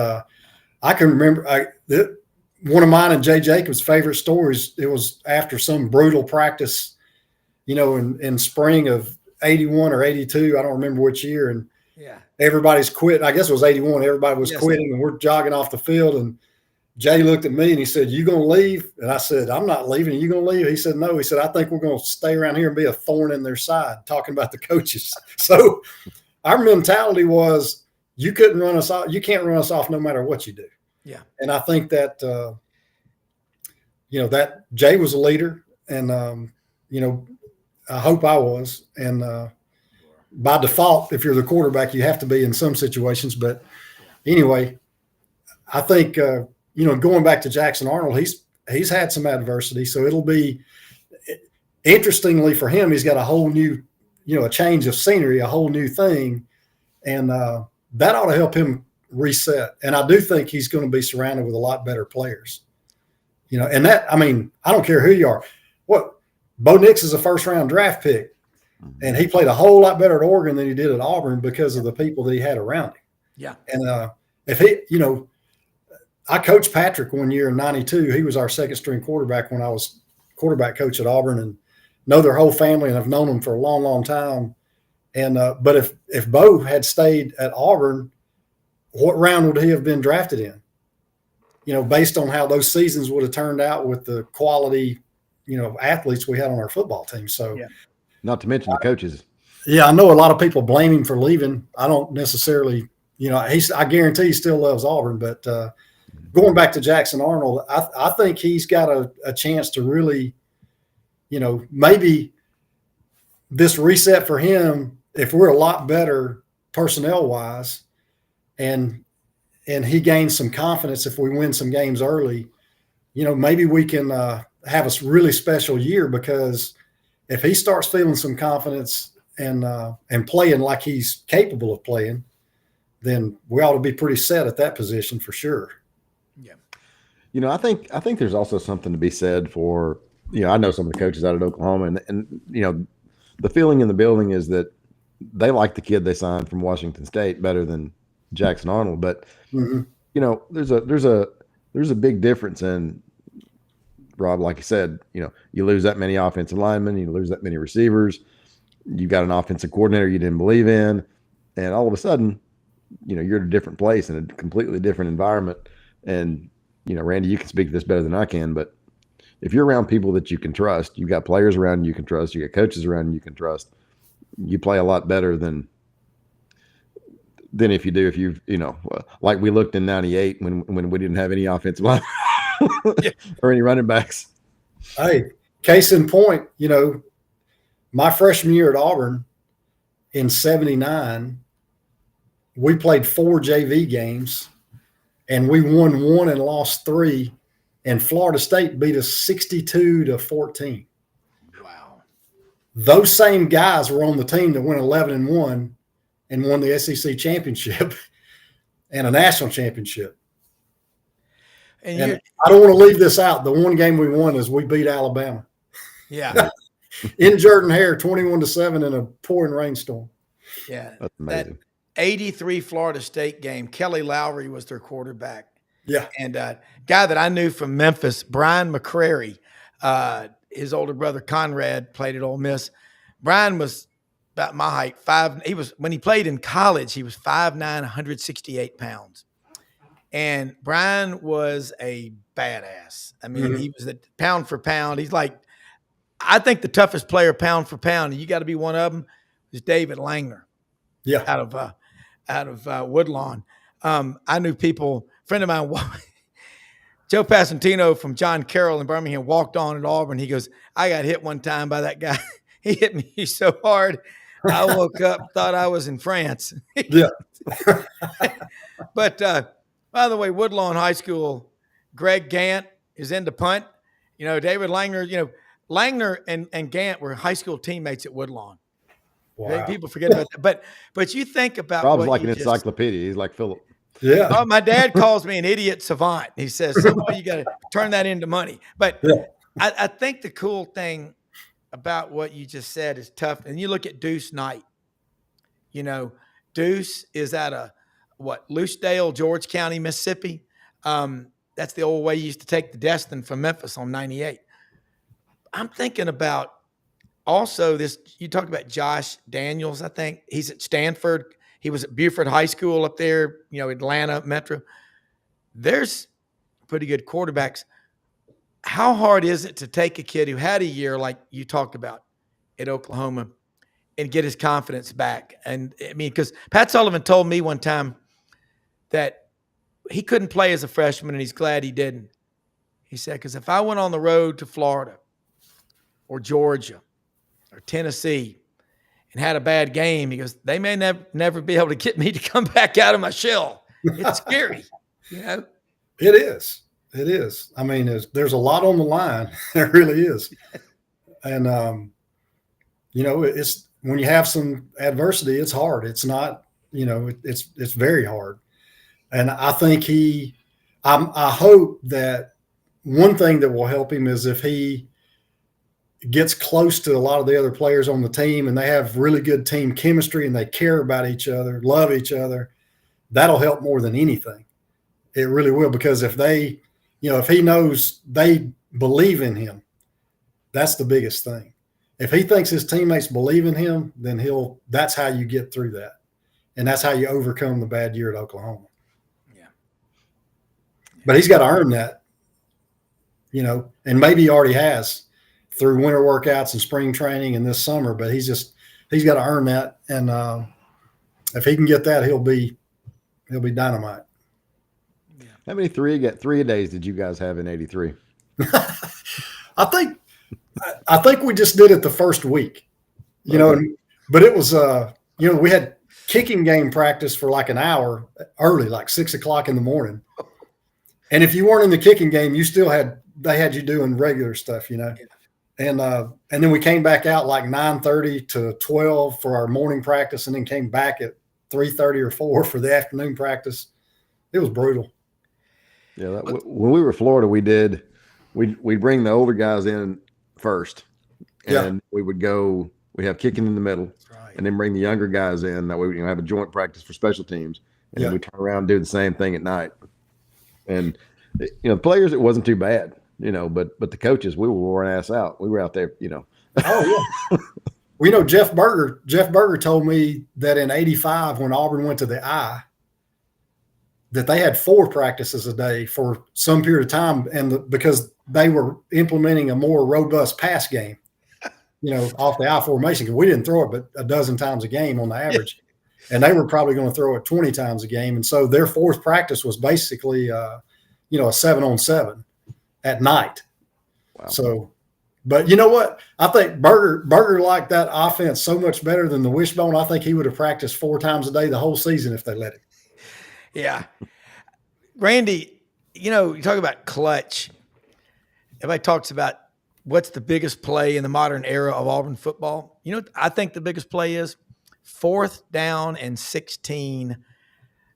I can remember one of mine and Jay Jacobs' favorite stories. It was after some brutal practice, in spring of 81 or 82. I don't remember which year. And everybody's quit. I guess it was 81. Everybody was quitting, and we're jogging off the field. And Jay looked at me and he said, "You going to leave?" And I said, "I'm not leaving. Are you going to leave?" He said, "No." He said, "I think we're going to stay around here and be a thorn in their side," talking about the coaches. So our mentality was, you couldn't run us off. You can't run us off no matter what you do. Yeah. And I think that, that Jay was a leader, and, I hope I was. And by default, if you're the quarterback, you have to be in some situations. But anyway, I think, going back to Jackson Arnold, he's had some adversity. So it'll be, interestingly for him, he's got a whole new, a change of scenery, a whole new thing. And that ought to help him reset. And I do think he's going to be surrounded with a lot better players. And that, I don't care who you are. Bo Nix is a first-round draft pick, and he played a whole lot better at Oregon than he did at Auburn because of the people that he had around him. Yeah. And if he, I coached Patrick one year in 92. He was our second-string quarterback when I was quarterback coach at Auburn, and know their whole family, and I've known them for a long, long time. And but if Bo had stayed at Auburn, what round would he have been drafted in? Based on how those seasons would have turned out with the quality, athletes we had on our football team. So, not to mention the coaches. Yeah, I know a lot of people blame him for leaving. I don't necessarily, I guarantee he still loves Auburn. But going back to Jackson Arnold, I think he's got a chance to really, maybe this reset for him, if we're a lot better personnel wise, and he gains some confidence if we win some games early, maybe we can have a really special year, because if he starts feeling some confidence and playing like he's capable of playing, then we ought to be pretty set at that position for sure. Yeah. I think there's also something to be said for, I know some of the coaches out at Oklahoma, and the feeling in the building is that they like the kid they signed from Washington State better than Jackson Arnold. But there's a big difference in, Rob, like you said, you lose that many offensive linemen, you lose that many receivers, you got an offensive coordinator you didn't believe in, and all of a sudden, you're at a different place in a completely different environment. And Randy, you can speak to this better than I can, but if you're around people that you can trust, you got players around you can trust, you got coaches around you can trust, you play a lot better than if you do if you've like we looked in '98 when we didn't have any offensive line or any running backs. Hey, case in point, my freshman year at Auburn in '79, we played 4 JV games, and we won 1 and lost 3, and Florida State beat us 62-14. Wow. Those same guys were on the team that went 11-1 and won the SEC championship and a national championship. And I don't want to leave this out. The one game we won is we beat Alabama. Yeah. In Jordan-Hare, 21-7 in a pouring rainstorm. Yeah. That's amazing. That 83 Florida State game, Kelly Lowry was their quarterback. Yeah. And guy that I knew from Memphis, Browne McCrary, his older brother Conrad played at Ole Miss. Browne was about my height, when he played in college, he was 5'9", 168 pounds. And Browne was a badass. I mean, he was the pound for pound. He's like, I think the toughest player pound for pound, and you got to be one of them, is David Langner. Yeah. Out of Woodlawn. I knew people, a friend of mine, Joe Passantino from John Carroll in Birmingham, walked on at Auburn. He goes, I got hit one time by that guy. He hit me so hard, I woke up, thought I was in France. Yeah. But by the way, Woodlawn High School, Greg Gant is into punt. David Langner, Langner and Gant were high school teammates at Woodlawn. Wow. People forget about that. But you think about Rob's like an encyclopedia. He's like Philip. Yeah. Oh, my dad calls me an idiot savant. He says, somehow you got to turn that into money. But yeah. I think the cool thing about what you just said is tough. And you look at Deuce Knight. Deuce is at Lucedale, George County, Mississippi. That's the old way you used to take the Destin from Memphis on 98. I'm thinking about also this, you talk about Josh Daniels, I think. He's at Stanford. He was at Buford High School up there, Atlanta Metro. There's pretty good quarterbacks. How hard is it to take a kid who had a year like you talked about at Oklahoma and get his confidence back? And I mean, because Pat Sullivan told me one time that he couldn't play as a freshman, and he's glad he didn't. He said, because if I went on the road to Florida or Georgia or Tennessee and had a bad game, he goes, they may never be able to get me to come back out of my shell. It's scary, It is. It is. I mean, there's a lot on the line. There really is. And, it's when you have some adversity, it's hard. It's not, it's very hard. And I think I hope that one thing that will help him is if he gets close to a lot of the other players on the team and they have really good team chemistry and they care about each other, love each other, that'll help more than anything. It really will, because if they, if he knows they believe in him, that's the biggest thing. If he thinks his teammates believe in him, then that's how you get through that. And that's how you overcome the bad year at Oklahoma. Yeah. But he's got to earn that, and maybe he already has through winter workouts and spring training and this summer, but he's got to earn that. And if he can get that, he'll be dynamite. Yeah. How many three-a-days did you guys have in '83? I think we just did it the first week. But it was, we had kicking game practice for like an hour early, like 6 o'clock in the morning. And if you weren't in the kicking game, they had you doing regular stuff, And then we came back out like 9:30 to 12 for our morning practice, and then came back at 3:30 or 4 for the afternoon practice. It was brutal. Yeah, when we were in Florida, we'd bring the older guys in first, and we'd have kicking in the middle, right, and then bring the younger guys in. That way we have a joint practice for special teams, and then we turn around and do the same thing at night. And the players, it wasn't too bad. But the coaches, we were worn ass out. We were out there, Oh yeah. Well, Jeff Berger told me that in '85, when Auburn went to the I, that they had 4 practices a day for some period of time, and because they were implementing a more robust pass game, off the I formation. Because we didn't throw it but a dozen times a game on the average, and they were probably going to throw it 20 times a game. And so their 4th practice was basically, a 7-on-7. At night. Wow. So, but you know what? I think Berger liked that offense so much better than the wishbone. I think he would have practiced 4 times a day the whole season if they let him. Yeah. Randy, you talk about clutch. Everybody talks about what's the biggest play in the modern era of Auburn football. I think the biggest play is 4th down and 16.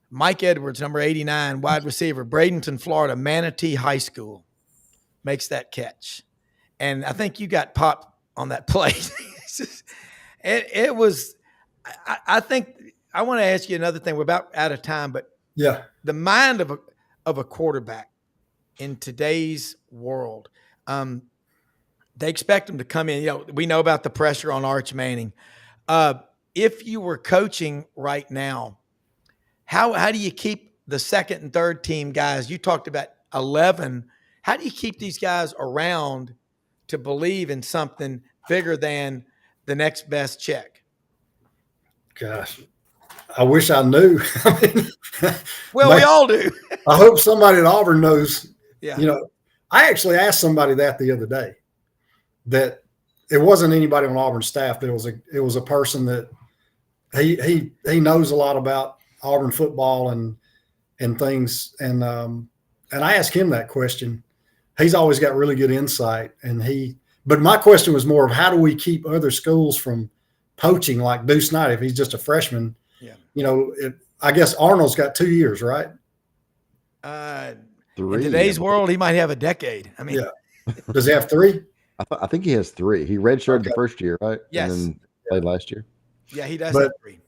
Mike Edwards, number 89, wide receiver, Bradenton, Florida, Manatee High School, makes that catch. And I think you got popped on that play. It was, I think, I want to ask you another thing. We're about out of time, but yeah, the mind of a quarterback in today's world, they expect them to come in. We know about the pressure on Arch Manning. If you were coaching right now, how do you keep the second and third team guys? You talked about 11. How do you keep these guys around to believe in something bigger than the next best check? Gosh, I wish I knew. Well, we all do. I hope somebody at Auburn knows. Yeah. I actually asked somebody that the other day, that it wasn't anybody on Auburn's staff, but it was a person that he knows a lot about Auburn football and things. And I asked him that question. He's always got really good insight. But my question was more of how do we keep other schools from poaching like Deuce Knight if he's just a freshman? Yeah. I guess Arnold's got 2 years, right? 3. In today's world, he might have a decade. I mean, yeah. Does he have 3? I think he has 3. He redshirted the first year, right? Yes. And then played last year. Yeah, he does have 3.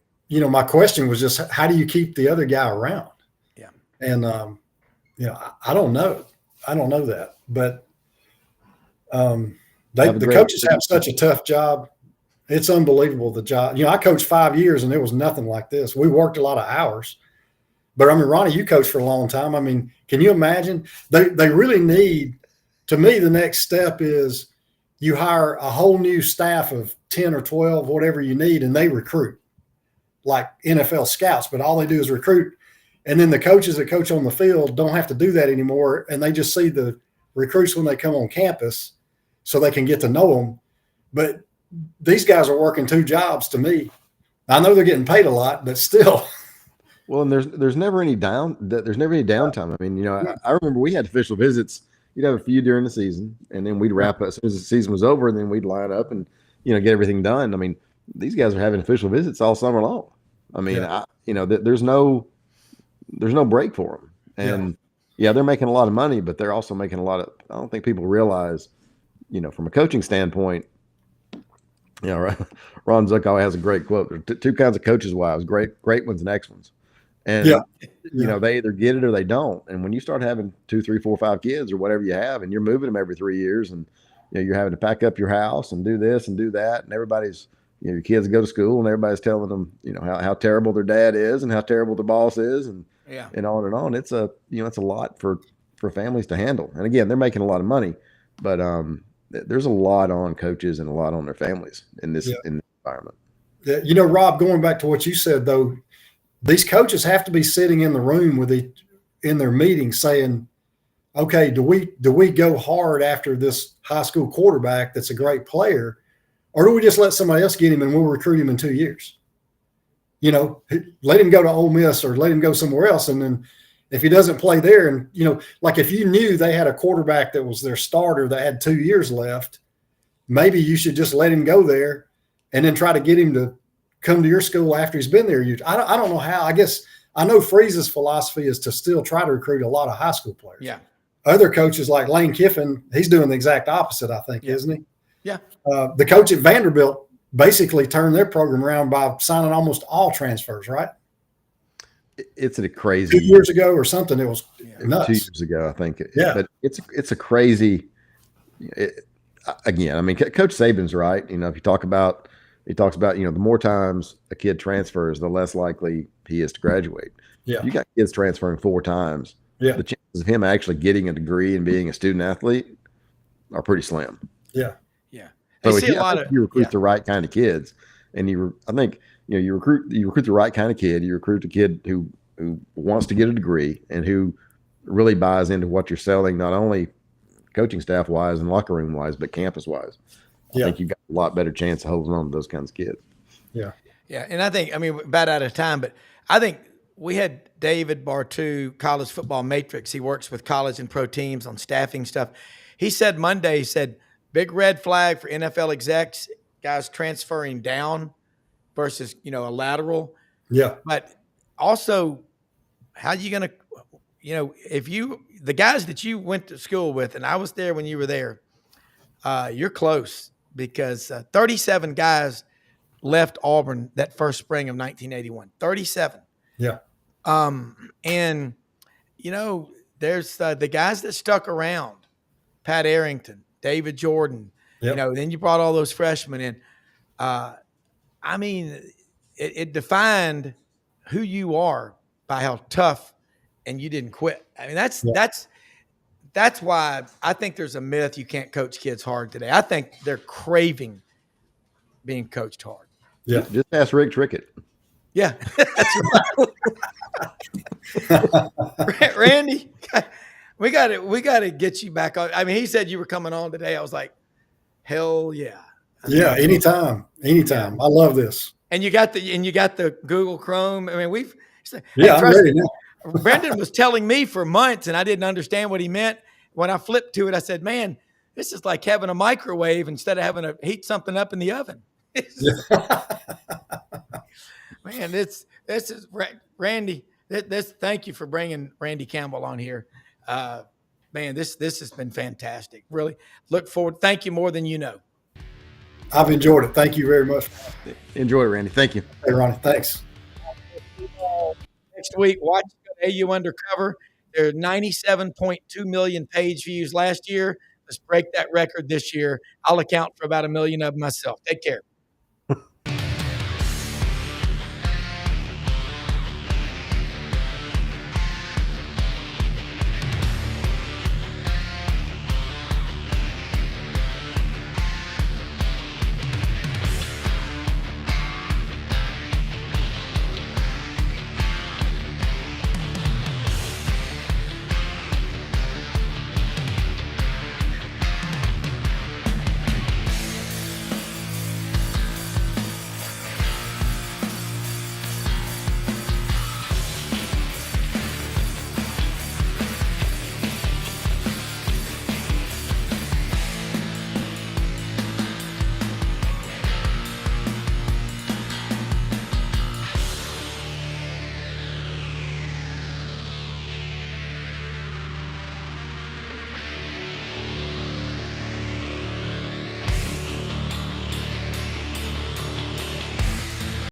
My question was just how do you keep the other guy around? Yeah. And, I don't know. I don't know that. But the coaches have such a tough job. It's unbelievable, the job. I coached 5 years, and it was nothing like this. We worked a lot of hours. But, Ronnie, you coached for a long time. Can you imagine? They really need – to me, the next step is you hire a whole new staff of 10 or 12, whatever you need, and they recruit like NFL scouts. But all they do is recruit. And then the coaches that coach on the field don't have to do that anymore, and they just see the recruits when they come on campus so they can get to know them. But these guys are working 2 jobs to me. I know they're getting paid a lot, but still. Well, and there's never any downtime. I remember we had official visits. You'd have a few during the season, and then we'd wrap up as soon as the season was over, and then we'd line up and get everything done. These guys are having official visits all summer long. There's no break for them. And they're making a lot of money, but they're also making a lot of, I don't think people realize, from a coaching standpoint, Ron Zook always has a great quote. There are 2 kinds of coaches' wives, great ones and ex ones. And, they either get it or they don't. And when you start having 2, 3, 4, 5 kids or whatever you have, and you're moving them every 3 years, and, you're having to pack up your house and do this and do that, and everybody's, your kids go to school and everybody's telling them, how terrible their dad is and how terrible the boss is and on and on. It's a lot for families to handle. And again, they're making a lot of money, but there's a lot on coaches and a lot on their families in this environment. Yeah, Rob, going back to what you said though, these coaches have to be sitting in the room in their meetings saying, okay, do we go hard after this high school quarterback that's a great player, Or do we just let somebody else get him and we'll recruit him in 2 years? You know, let him go to Ole Miss or let him go somewhere else. And then if he doesn't play there, and, you know, like if you knew they had a quarterback that was their starter that had 2 years left, maybe you should just let him go there and then try to get him to come to your school after he's been there. I don't know how. I guess I know Freeze's philosophy is to still try to recruit a lot of high school players. Yeah. Other coaches like Lane Kiffin, he's doing the exact opposite, I think, isn't he? Yeah. The coach at Vanderbilt basically turned their program around by signing almost all transfers, right? It's a crazy 2 years ago or something. It was nuts. 2 years ago, I think. Yeah. But it's a crazy. Again, I mean, Coach Saban's right. You know, if he talks about, you know, the more times a kid transfers, the less likely he is to graduate. Yeah. You got kids transferring 4 times. Yeah. The chances of him actually getting a degree and being a student athlete are pretty slim. Yeah. Yeah. So if you recruit the right kind of kids, and I think, you know, you recruit the right kind of kid. You recruit the kid who wants to get a degree and who really buys into what you're selling, not only coaching staff wise and locker room wise, but campus wise. I think you've got a lot better chance of holding on to those kinds of kids. Yeah. Yeah. And I think, I mean, about out of time, but I think we had David Bartu, College Football Matrix. He works with college and pro teams on staffing stuff. He said Monday, he said, big red flag for NFL execs, guys transferring down versus, you know, a lateral. Yeah. But also, how are you going to, you know, the guys that you went to school with, and I was there when you were there, you're close, because 37 guys left Auburn that first spring of 1981. 37. Yeah. And, you know, there's the guys that stuck around, Pat Arrington, David Jordan, you know, then you brought all those freshmen in. I mean, it defined who you are by how tough, and you didn't quit. I mean, that's why I think there's a myth you can't coach kids hard today. I think they're craving being coached hard. Yeah. Just ask Rick Trickett. Yeah, that's right. Randy, we got to get you back on. I mean, he said you were coming on today. I was like, hell yeah. Yeah, anytime. I love this. And you got the Google Chrome. I mean, I'm ready now. Brendan was telling me for months, and I didn't understand what he meant. When I flipped to it, I said, man, this is like having a microwave instead of having to heat something up in the oven. Man, this is Randy. Thank you for bringing Randy Campbell on here. Man, this has been fantastic. Really look forward. Thank you more than you know. I've enjoyed it. Thank you very much. Enjoy it, Randy. Thank you. Hey, Ronnie. Thanks. Next week, watch AU Undercover. There are 97.2 million page views last year. Let's break that record this year. I'll account for about 1 million of them myself. Take care.